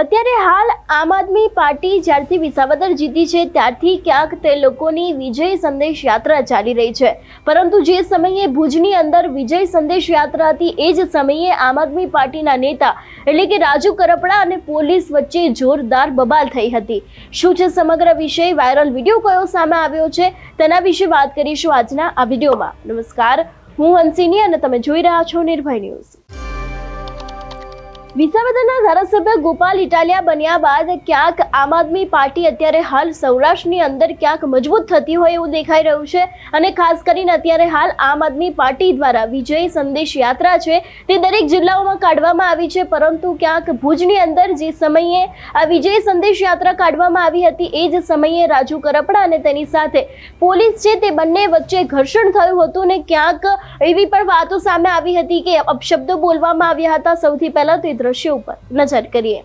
અત્યારે હાલ આમ આદમી પાર્ટી જ્યારથી વિસાવદર જીતી છે ત્યારથી ક્યાંક તે લોકોની વિજય સંદેશ યાત્રા ચાલી રહી છે, પરંતુ જે સમયે ભુજની અંદર વિજય સંદેશ યાત્રા હતી એ જ સમયે આમ આદમી પાર્ટીના નેતા એટલે કે રાજુ કરપડા અને પોલીસ વચ્ચે જોરદાર બબાલ થઈ હતી। શું છે સમગ્ર વિષય, વાયરલ વિડીયો કયો સામે આવ્યો છે તેના વિશે વાત કરીશું આજના આ વિડીયોમાં। નમસ્કાર, હું હંસિની અને તમે જોઈ રહ્યા છો નિર્ભય ન્યૂઝ। વિસાવદરના ધારાસભ્ય ગોપાલ ઇટાલિયા બન્યા બાદ ક્યાંક આમ આદમી પાર્ટી અત્યારે હાલ સૌરાષ્ટ્રની અંદર ક્યાંક મજબૂત થતી હોય એવું દેખાઈ રહ્યું છે અને ખાસ કરીને અત્યારે હાલ આમ આદમી પાર્ટી દ્વારા વિજય સંદેશ યાત્રા છે તે દરેક જિલ્લાઓમાં કાઢવામાં આવી છે, પરંતુ ક્યાંક ભુજની અંદર જે સમયે આ વિજય સંદેશ યાત્રા કાઢવામાં આવી હતી એ જ સમયે રાજુ કરપડા અને તેની સાથે પોલીસ છે તે બંને વચ્ચે ઘર્ષણ થયું હતું ને ક્યાંક એવી પણ વાતો સામે આવી હતી કે અપશબ્દો બોલવામાં આવ્યા હતા। સૌથી પહેલા તો દ્રશ્ય ઉપર નજર કરીએ।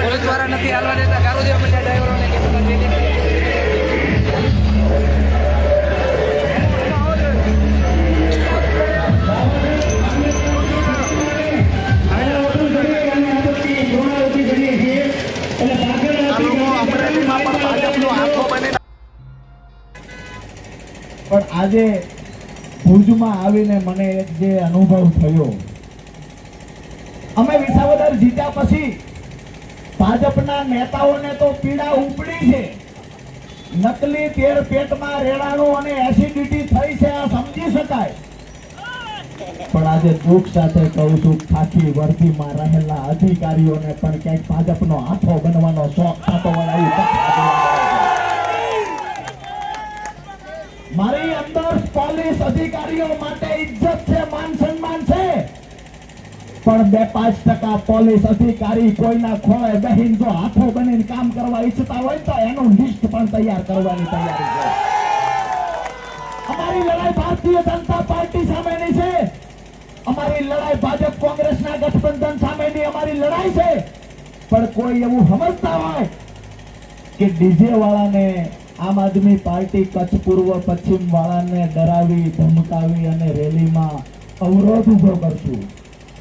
પોલીસ વાળા નથી હાલવા દેતા, ગારું દેવા બધા ડ્રાઈવરોને કે પણ આજે ભુજમાં આવીને મને એક જે અનુભવ થયો, અમે વિસાવદર જીત્યા પછી ભાજપના નેતાઓને તો પીડા ઉપડી છે, નકલી તેલ પેટમાં રેડાણું અને એસિડિટી થઈ છે, આ સમજી શકાય। પણ આજે દુઃખ સાથે કહું છું, ખાખી વર્દીમાં રહેલા અધિકારીઓને પણ ક્યાંક ભાજપનો હાથો બનવાનો શોખ થતો હોય એવું તક આજે મારી અંદર પોલીસ અધિકારીઓ માટે ઇજ્જત છે, માન સન્માન છે, પણ 2-5% પોલીસ અધિકારી કોઈના ખોળે બેહીને જો હાથો બનીને કામ કરવા ઈચ્છતા હોય તો એનું લિસ્ટ પણ તૈયાર કરવાની તૈયારી છે. અમારી લડાઈ ભારતીય જનતા પાર્ટી સામેની છે, અમારી લડાઈ ભાજપ કોંગ્રેસના ગઠબંધન સામેની અમારી લડાઈ છે. પણ કોઈ એવું સમજતા હોય કે ડીજે વાળાને, આમ આદમી પાર્ટી કચ્છ પૂર્વ પશ્ચિમ વાળાને ડરાવી ધમકાવી અને રેલીમાં અવરોધ ઉભો કરશું,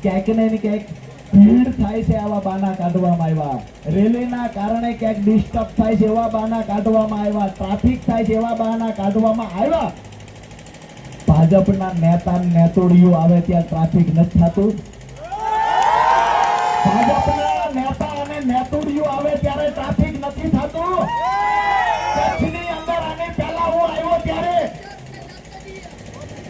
ક્યાંક ને ક્યાંક ભીડ થાય છે આવા બાના કાઢવામાં આવ્યા, રેલીના કારણે ક્યાંક ડિસ્ટર્બ થાય છે એવા બાના કાઢવામાં આવ્યા, ટ્રાફિક થાય છે એવા બાના કાઢવામાં આવ્યા. ભાજપના નેતા નેતોડીઓ આવે ત્યાં ટ્રાફિક નથી થતું. ભાજપના નેતા અને નેતોડીઓ આવે ત્યારે ટ્રાફિક નથી થતું. કચ્છની અંદર આની પહેલા હું આવ્યો ત્યારે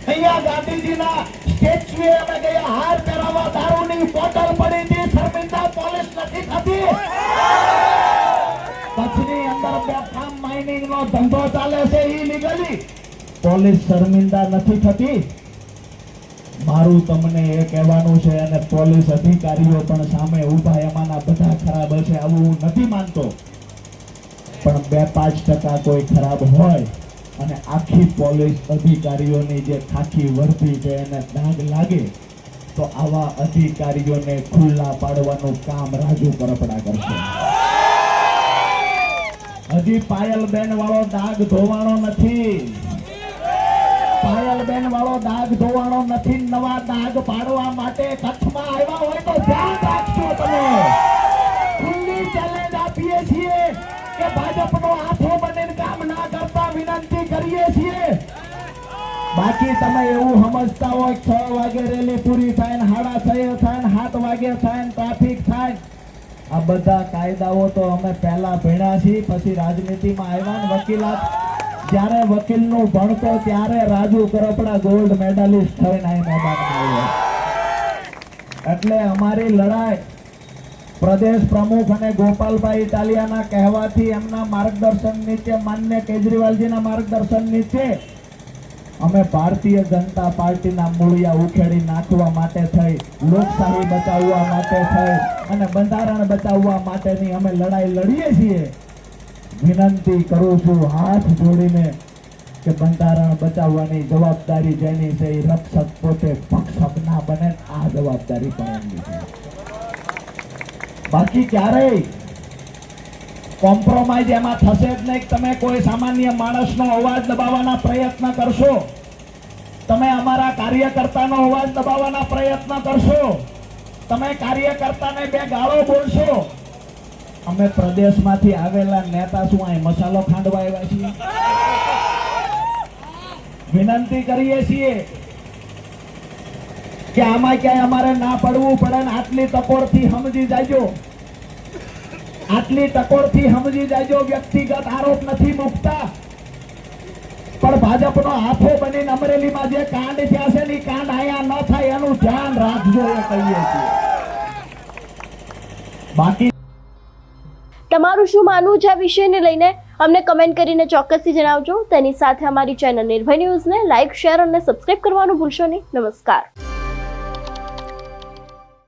અહીંયા ગાંધીજીના સ્ટેચ્યુએ અમે ગયા હાર પહેરાવવા, દારૂની બોટલ પડી હતી, શર્મિંદા પોલીસ નથી થતી. કચ્છની અંદર બેફામ માઇનિંગ નો ધંધો ચાલે છે ઇલીગલી, પોલીસ શર્મિંદા નથી થતી. મારું તમને એ કહેવાનું છે, અને પોલીસ અધિકારીઓ પણ સામે ઊભા એમાંના બધા ખરાબ હશે આવું હું નથી માનતો, પણ 2-5% કોઈ ખરાબ હોય અને આખી પોલીસ અધિકારીઓની જે ખાખી વર્દી છે એને દાગ લાગે તો આવા અધિકારીઓને ખુલ્લા પાડવાનું કામ રાજુ કરપડા કરશે. હજી પાયલબેન વાળો દાગ ધોવાનો નથી, પાયલબેન વાળો દાગ ધોવાનો નથી. નવા દાગ પાડવા માટે કચ્છમાં આવ્યા હોય તો ધ્યાન રાખજો. તમે ખુલ્લી ચેલેન્જ આપીએ છીએ કે ભાજપનો હાથો બનીને કામ ના કરતા વિનંતી કરીએ છીએ. બાકી તમે એવું સમજતા હોય 6 વાગે રેલી પૂરી થાય ને 6:30 થાય ને 7 વાગે થાય ને ટ્રાફિક થાય, આ બધા કાયદાઓ તો અમે પહેલા ભણ્યા છીએ, પછી રાજનીતિમાં આવ્યા ને વકીલાત. જ્યારે વકીલનું ભણતો ત્યારે રાજુ કરપડા ગોલ્ડ મેડલિસ્ટ થઈને અહીં મેદાનમાં આવ્યો. એટલે અમારી લડાઈ પ્રદેશ પ્રમુખ અને ગોપાલભાઈ ઇટાલિયાના કહેવાથી, એમના માર્ગદર્શન નીચે, માન્ય કેજરીવાલજીના માર્ગદર્શન નીચે અમે ભારતીય જનતા પાર્ટીના મૂળિયા ઉખેડી નાખવા માટે થઈ, લોકશાહી બચાવવા માટે થઈ અને બંધારણ બચાવવા માટેની અમે લડાઈ લડીએ છીએ. વિનંતી કરું છું હાથ જોડીને કે બંધારણ બચાવવાની જવાબદારી જેની છે એ રક્ષક પોતે ભક્ષક ના બને, આ જવાબદારી પણ એમની છે. બાકી ક્યારેય કોમ્પ્રોમાઇઝ એમાં થશે જ નહીં. તમે કોઈ સામાન્ય માણસનો અવાજ દબાવવાના પ્રયત્ન કરશો, તમે અમારા કાર્યકર્તાનો અવાજ દબાવવાના પ્રયત્ન કરશો, તમે કાર્યકર્તાને 2 ગાળો બોલશો, અમે પ્રદેશમાંથી આવેલા નેતા શું અહીં મસાલો ખાંડવા આવ્યા છીએ? વિનંતી કરીએ છીએ કે આમાં ક્યાંય અમારે ના પડવું પડે ને આટલી ટકોરથી સમજી જાજો, આટલી ટકોરથી સમજી જાજો. વ્યક્તિગત આરોપ નથી મૂકતા, પણ ભાજપનો હાથો બનીને અમરેલીમાં જે કાંડ થયા છે ને કાંડ અહીંયા ન થાય એનું ધ્યાન રાખજો એ કહીએ છીએ. બાકી તમારું શું માનવું છે આ વિષયને લઈને અમને કમેન્ટ કરીને ચોક્કસથી જણાવજો. તેની સાથે અમારી ચેનલ નિર્ભય ન્યૂઝને લાઇક, શેર અને સબસ્ક્રાઇબ કરવાનું ભૂલશો નહીં. નમસ્કાર.